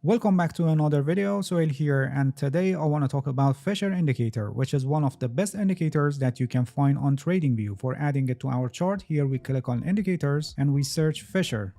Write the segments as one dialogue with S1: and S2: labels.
S1: Welcome back to another video. Sohail here, and today I want to talk about Fisher indicator, which is one of the best indicators that you can find on TradingView. For adding it to our chart, here we click on indicators and we search Fisher.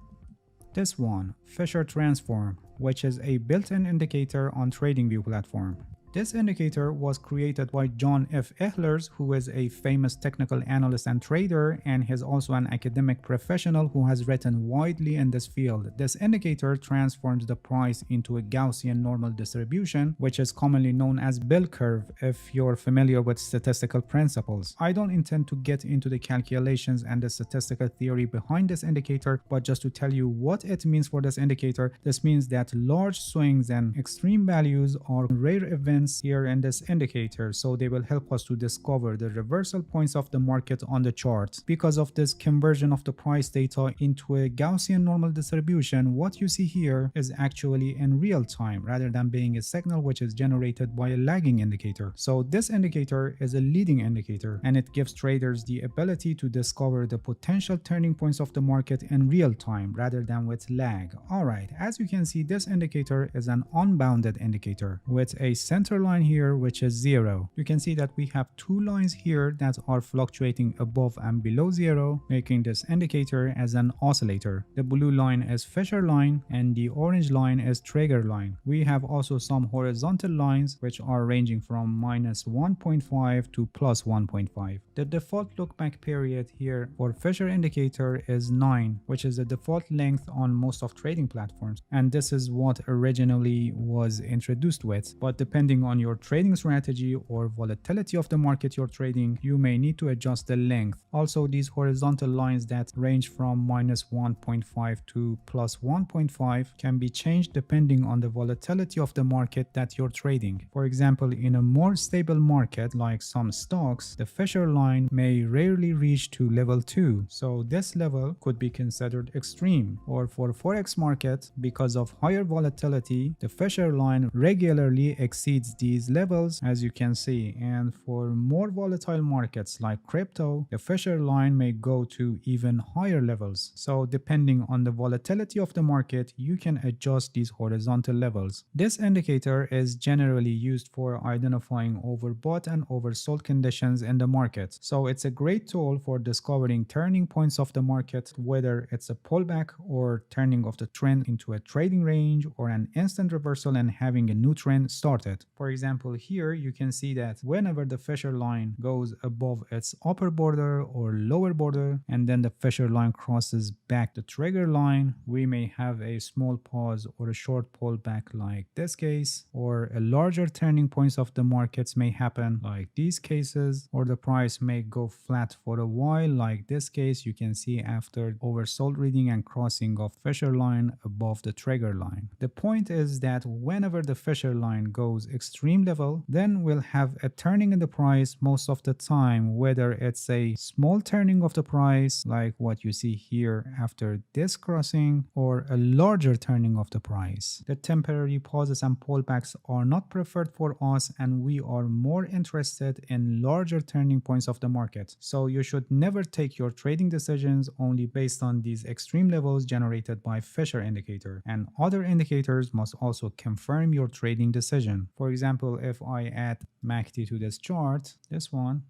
S1: This one, Fisher Transform, which is a built-in indicator on TradingView platform. This indicator was created by John F. Ehlers, who is a famous technical analyst and trader, and he's also an academic professional who has written widely in this field. This indicator transforms the price into a Gaussian normal distribution, which is commonly known as bell curve if you're familiar with statistical principles. I don't intend to get into the calculations and the statistical theory behind this indicator, but just to tell you what it means for this indicator, this means that large swings and extreme values are rare events here in this indicator, so they will help us to discover the reversal points of the market on the chart. Because of this conversion of the price data into a Gaussian normal distribution, what you see here is actually in real time rather than being a signal which is generated by a lagging indicator. So this indicator is a leading indicator, and it gives traders the ability to discover the potential turning points of the market in real time rather than with lag. Alright, as you can see, this indicator is an unbounded indicator with a center line here which is 0. You can see that we have two lines here that are fluctuating above and below 0, making this indicator as an oscillator. The blue line is Fisher line and the orange line is Traeger line. We have also some horizontal lines which are ranging from minus 1.5 to plus 1.5. The default lookback period here for Fisher indicator is 9, which is the default length on most of trading platforms, and this is what originally was introduced with, but depending on your trading strategy or volatility of the market you're trading, you may need to adjust the length. Also, these horizontal lines that range from minus 1.5 to plus 1.5 can be changed depending on the volatility of the market that you're trading. For example, in a more stable market like some stocks, the Fisher line may rarely reach to level 2, so this level could be considered extreme. Or for forex market, because of higher volatility, the Fisher line regularly exceeds these levels, as you can see. And for more volatile markets like crypto, the Fisher line may go to even higher levels. So depending on the volatility of the market, you can adjust these horizontal levels. This indicator is generally used for identifying overbought and oversold conditions in the market. So it's a great tool for discovering turning points of the market, whether it's a pullback or turning of the trend into a trading range or an instant reversal and having a new trend started. For example, here you can see that whenever the Fisher line goes above its upper border or lower border, and then the Fisher line crosses back the Traeger line, we may have a small pause or a short pullback like this case, or a larger turning points of the markets may happen like these cases, or the price may go flat for a while like this case you can see after oversold reading and crossing of Fisher line above the Traeger line. The point is that whenever the Fisher line goes extreme level, then we'll have a turning in the price most of the time, whether it's a small turning of the price like what you see here after this crossing, or a larger turning of the price. The temporary pauses and pullbacks are not preferred for us, and we are more interested in larger turning points of the market. So you should never take your trading decisions only based on these extreme levels generated by Fisher indicator, and other indicators must also confirm your trading decision. For example, if I add MACD to this chart, this one,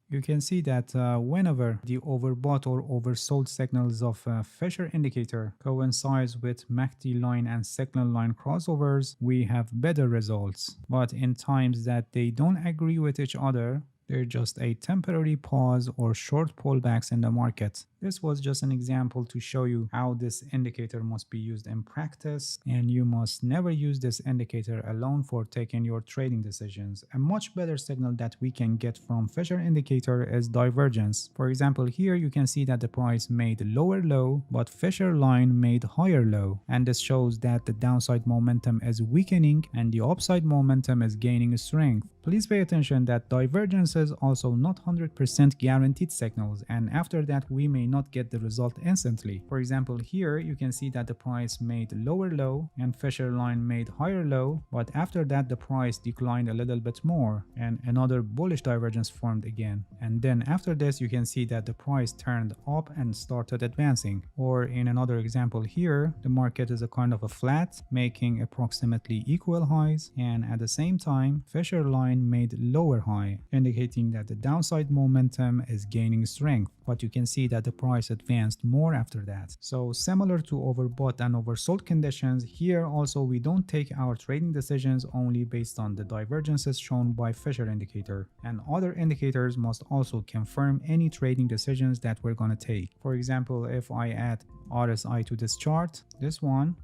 S1: you can see that whenever the overbought or oversold signals of Fisher indicator coincides with MACD line and signal line crossovers, we have better results. But in times that they don't agree with each other, they're just a temporary pause or short pullbacks in the market. This was just an example to show you how this indicator must be used in practice, and you must never use this indicator alone for taking your trading decisions. A much better signal that we can get from Fisher indicator is divergence. For example, here you can see that the price made lower low, but Fisher line made higher low, and this shows that the downside momentum is weakening and the upside momentum is gaining strength. Please pay attention that divergences also not 100% guaranteed signals, and after that we may not get the result instantly. For example, here you can see that the price made lower low and Fisher line made higher low, but after that the price declined a little bit more and another bullish divergence formed again. And then after this you can see that the price turned up and started advancing. Or in another example here, the market is a kind of a flat, making approximately equal highs, and at the same time Fisher line made lower high, indicating that the downside momentum is gaining strength, but you can see that the price advanced more after that. So similar to overbought and oversold conditions, here also we don't take our trading decisions only based on the divergences shown by Fisher indicator, and other indicators must also confirm any trading decisions that we're gonna take. For example, if I add RSI to this chart, this one,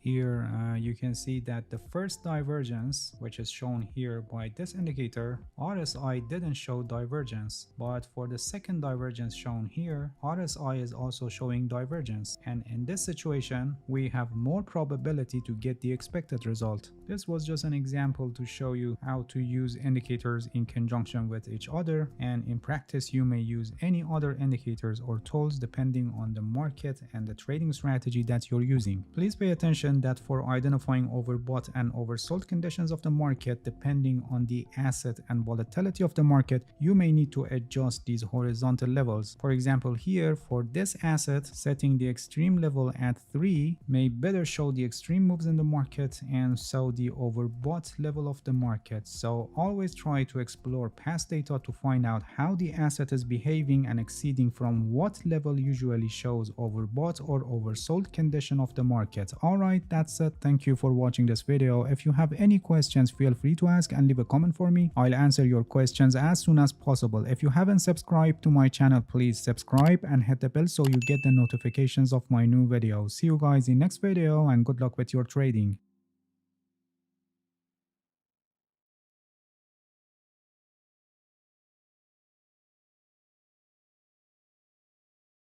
S1: here you can see that the first divergence, which is shown here by this indicator, RSI didn't show divergence, but for the second divergence shown here, RSI is also showing divergence, and in this situation we have more probability to get the expected result. This was just an example to show you how to use indicators in conjunction with each other, and in practice you may use any other indicators or tools depending on the market and the trading strategy that you're using. Please pay attention that for identifying overbought and oversold conditions of the market, depending on the asset and volatility of the market, you may need to adjust these horizontal levels. For example, here for this asset, setting the extreme level at 3 may better show the extreme moves in the market and so the overbought level of the market. So always try to explore past data to find out how the asset is behaving and exceeding from what level usually shows overbought or oversold condition of the market. Alright, that's it. Thank you for watching this video. If you have any questions, feel free to ask and leave a comment for me. I'll answer your questions as soon as possible. If you haven't subscribed to my channel, please subscribe and hit the bell so you get the notifications of my new videos. See you guys in next video and good luck with your trading.